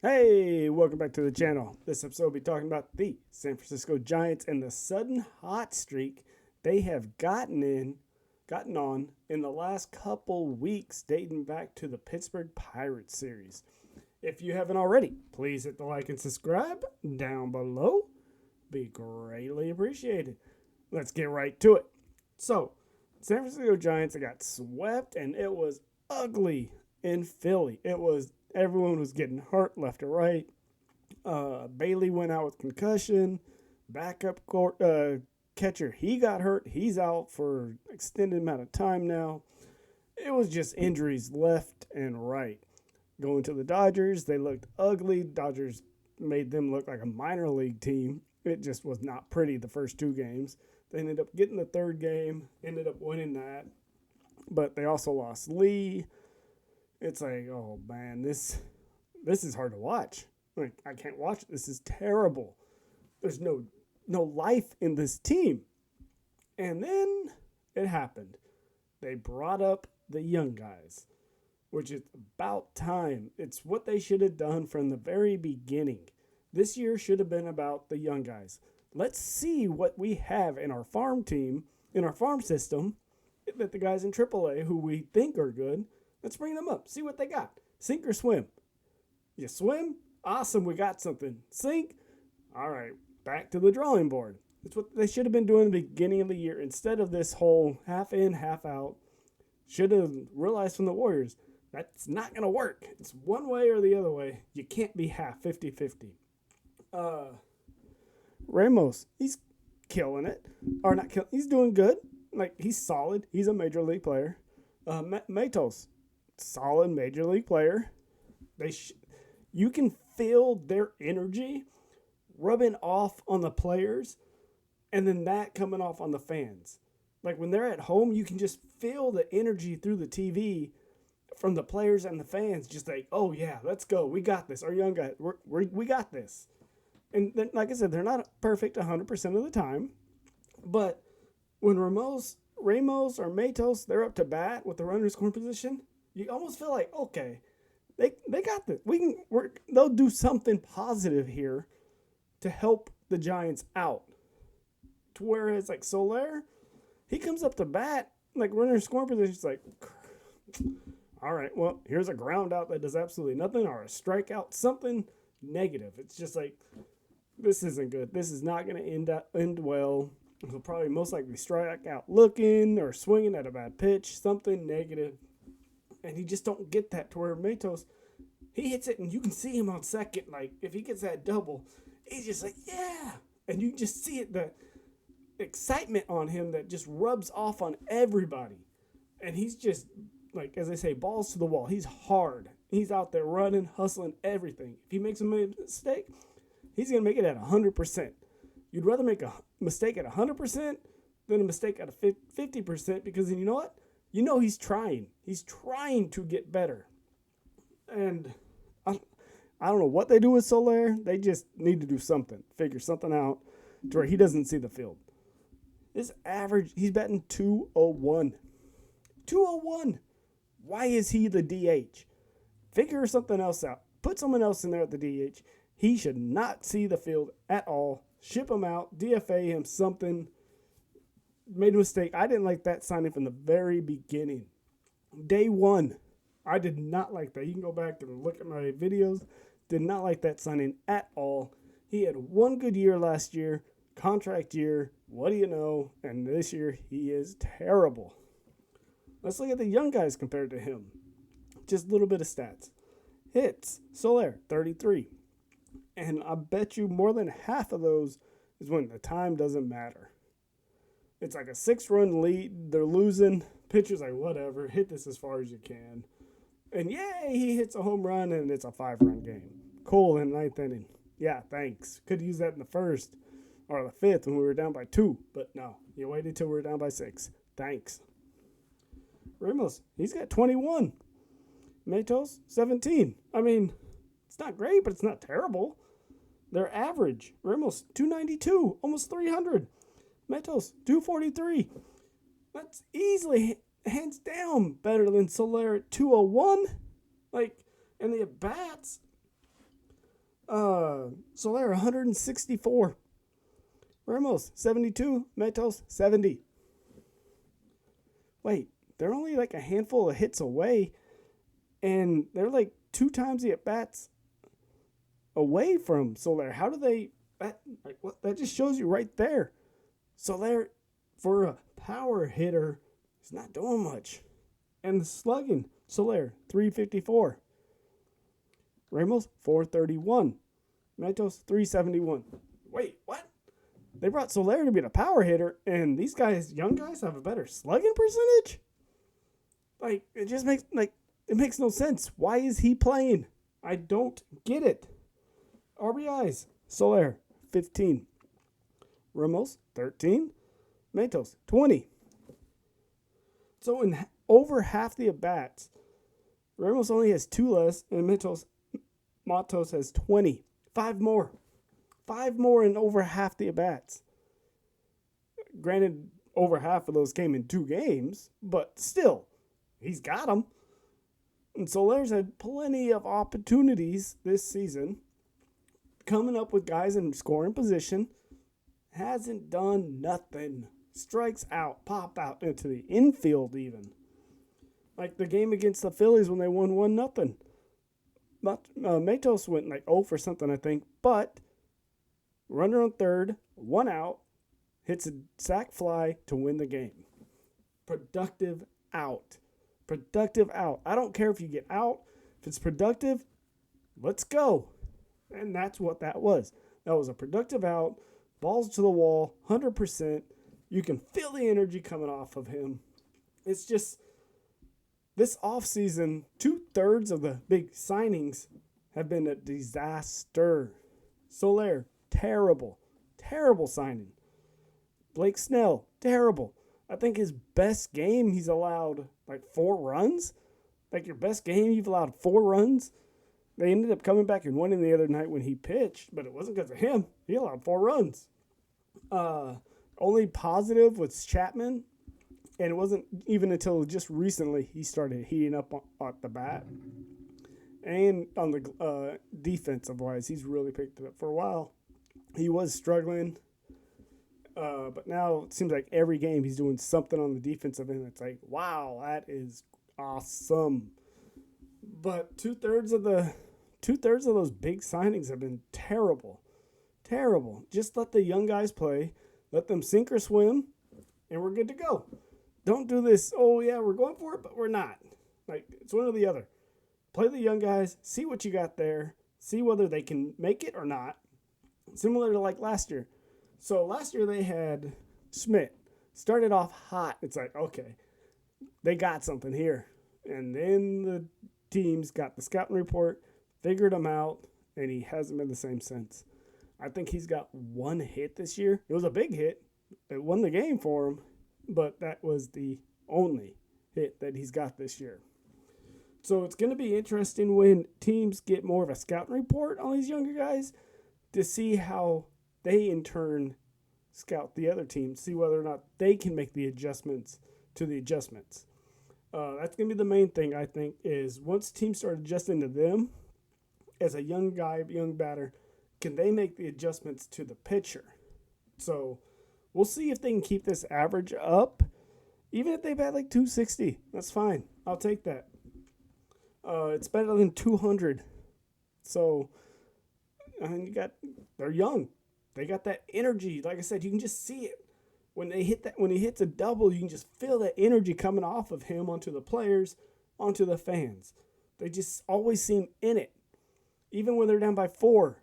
Hey, welcome back to the channel. This episode will be talking about the San Francisco Giants and the sudden hot streak they have gotten on in the last couple weeks, dating back to the Pittsburgh Pirates series. If you haven't already, please hit the like and subscribe down below. Be greatly appreciated. Let's get right to it. So, San Francisco Giants got swept, and it was ugly in Philly. Everyone was getting hurt left or right. Bailey went out with concussion. Catcher, he got hurt. He's out for extended amount of time now. It was just injuries left and right. Going to the Dodgers, they looked ugly. Dodgers made them look like a minor league team. It just was not pretty the first two games. They ended up getting the third game, ended up winning that. But they also lost Lee. It's like, oh man, this is hard to watch. Like, I can't watch it. This is terrible. There's no life in this team. And then it happened. They brought up the young guys, which is about time. It's what they should have done from the very beginning. This year should have been about the young guys. Let's see what we have in our farm team, in our farm system, that the guys in AAA who we think are good. Let's bring them up. See what they got. Sink or swim. You swim? Awesome, we got something. Sink? All right, back to the drawing board. That's what they should have been doing at the beginning of the year instead of this whole half in, half out. Should have realized from the Warriors that's not going to work. It's one way or the other way. You can't be half 50-50. Ramos, he's killing it. Or not killing, he's doing good. Like, he's solid. He's a major league player. Matos, solid major league player. You can feel their energy rubbing off on the players, and then that coming off on the fans. Like, when they're at home, you can just feel the energy through the TV from the players and the fans. Just like, oh yeah, let's go. We got this. Our young guys, we got this. And then, like I said, they're not perfect 100% of the time, but when Ramos or Matos, they're up to bat with the runner scoring position, you almost feel like, okay, they got this. They'll do something positive here to help the Giants out. To whereas like Soler, he comes up to bat, like runner scoring position, it's like, all right, well, here's a ground out that does absolutely nothing, or a strikeout, something negative. It's just like, this isn't good. This is not going to end well. He'll probably most likely strike out looking or swinging at a bad pitch, something negative. And you just don't get that to where Matos, he hits it and you can see him on second. Like, if he gets that double, he's just like, yeah. And you just see it, the excitement on him that just rubs off on everybody. And he's just, like, as I say, balls to the wall. He's hard. He's out there running, hustling, everything. If he makes a mistake, he's going to make it at 100%. You'd rather make a mistake at 100% than a mistake at a 50%, because then you know what? You know he's trying. He's trying to get better. And I don't know what they do with Soler. They just need to do something. Figure something out to where he doesn't see the field. His average, he's batting 201. 201. Why is he the DH? Figure something else out. Put someone else in there at the DH. He should not see the field at all. Ship him out. DFA him, something. Made a mistake. I didn't like that signing from the very beginning. Day one, I did not like that. You can go back and look at my videos. Did not like that signing at all. He had one good year last year, contract year. What do you know? And this year, he is terrible. Let's look at the young guys compared to him. Just a little bit of stats. Hits, Soler, 33. And I bet you more than half of those is when the time doesn't matter. It's like a 6-run lead. They're losing. Pitcher's like, whatever, hit this as far as you can. And yay, he hits a home run, and it's a 5-run game. Cool, in the 9th inning. Yeah, thanks. Could use that in the 1st or the 5th when we were down by 2. But no, you waited till we were down by 6. Thanks. Ramos, he's got 21. Matos, 17. I mean, it's not great, but it's not terrible. They're average. Ramos, 292, almost 300. Matos, 243. That's easily, hands down, better than Soler at 201. Like, and the at-bats, Soler 164. Ramos 72. Matos 70. Wait, they're only like a handful of hits away, and they're like 2 times the at bats away from Soler. How do they? That just shows you right there. Soler, for a power hitter, is not doing much. And the slugging, Soler 354. Ramos 431. Matos 371. Wait, what? They brought Soler to be the power hitter, and these guys, young guys, have a better slugging percentage? Like, it just makes, it makes no sense. Why is he playing? I don't get it. RBIs, Soler 15. Ramos 13. Matos 20. So in over half the at-bats, Ramos only has 2 less, and Matos has 20. 5 more. 5 more in over half the at-bats. Granted, over half of those came in 2 games, but still, he's got them. And Soler's had plenty of opportunities this season, coming up with guys in scoring position. Hasn't done nothing. Strikes out, pop out into the infield even. Like the game against the Phillies when they won 1-0. Matos went like 0 for something, I think. But runner on third, 1 out, hits a sac fly to win the game. Productive out. Productive out. I don't care if you get out. If it's productive, let's go. And that's what that was. That was a productive out. Balls to the wall, 100%. You can feel the energy coming off of him. It's just, this offseason, 2/3 of the big signings have been a disaster. Soler, terrible. Terrible signing. Blake Snell, terrible. I think his best game, he's allowed like 4 runs. Like your best game, you've allowed 4 runs. They ended up coming back and winning the other night when he pitched, but it wasn't because of him. He allowed 4 runs. Only positive was Chapman, and it wasn't even until just recently he started heating up on the bat. And on the defensive-wise, he's really picked it up. For a while, he was struggling, but now it seems like every game he's doing something on the defensive end. It's like, wow, that is awesome. But 2/3 of those big signings have been terrible. Terrible. Just let the young guys play. Let them sink or swim, and we're good to go. Don't do this, oh yeah, we're going for it, but we're not. Like, it's one or the other. Play the young guys, see what you got there, see whether they can make it or not. Similar to like last year. So last year they had Schmidt. Started off hot. It's like, okay, they got something here. And then the teams got the scouting report, figured him out, and he hasn't been the same since. I think he's got 1 hit this year. It was a big hit. It won the game for him, but that was the only hit that he's got this year. So it's going to be interesting when teams get more of a scouting report on these younger guys to see how they in turn scout the other team, see whether or not they can make the adjustments to the adjustments. That's going to be the main thing, I think, is once teams start adjusting to them as a young guy, young batter, can they make the adjustments to the pitcher? So we'll see if they can keep this average up. Even if they bat like 260, that's fine. I'll take that. It's better than 200. So, I mean, they're young. They got that energy. Like I said, you can just see it. When he hits a double, you can just feel that energy coming off of him onto the players, onto the fans. They just always seem in it. Even when they're down by 4.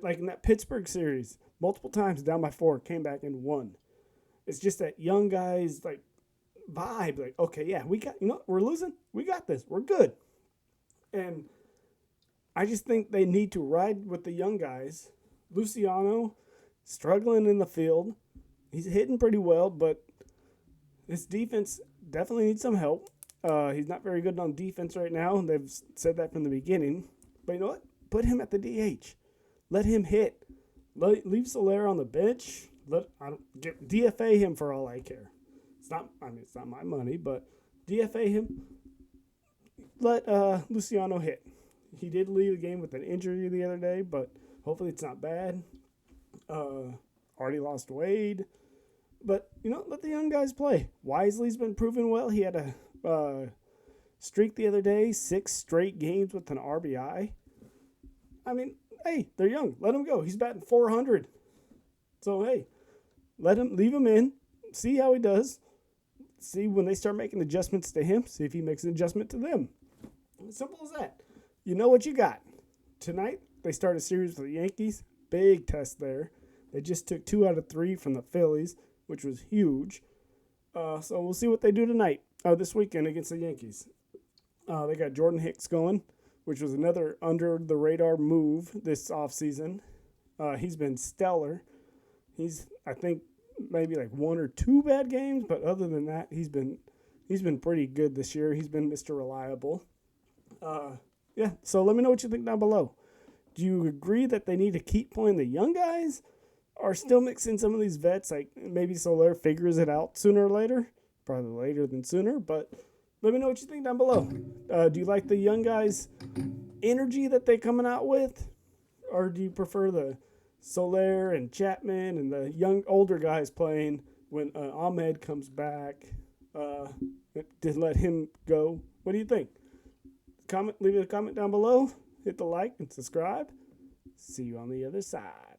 Like in that Pittsburgh series, multiple times down by 4, came back and won. It's just that young guys like vibe, like, okay, yeah, we're losing, we got this, we're good. And I just think they need to ride with the young guys. Luciano, struggling in the field. He's hitting pretty well, but his defense definitely needs some help. He's not very good on defense right now. They've said that from the beginning. But you know what? Put him at the DH. Let him hit. Leave Soler on the bench. DFA him for all I care. It's not my money, but DFA him. Let Luciano hit. He did leave the game with an injury the other day, but hopefully it's not bad. Already lost Wade. But, let the young guys play. Wisely's been proven well. He had a streak the other day, 6 straight games with an RBI. I mean, hey, they're young. Let him go. He's batting 400. So, hey, leave him in. See how he does. See when they start making adjustments to him. See if he makes an adjustment to them. Simple as that. You know what you got. Tonight, they start a series with the Yankees. Big test there. They just took 2 out of 3 from the Phillies, which was huge. So we'll see what they do tonight. This weekend against the Yankees. They got Jordan Hicks going, which was another under-the-radar move this offseason. He's been stellar. He's, I think, maybe like 1 or 2 bad games, but other than that, he's been pretty good this year. He's been Mr. Reliable. Yeah, so let me know what you think down below. Do you agree that they need to keep playing the young guys or still mix in some of these vets? Like maybe Soler figures it out sooner or later. Probably later than sooner, but let me know what you think down below. Do you like the young guys' energy that they're coming out with? Or do you prefer the Soler and Chapman and the older guys playing when Ahmed comes back? To let him go? What do you think? Leave a comment down below. Hit the like and subscribe. See you on the other side.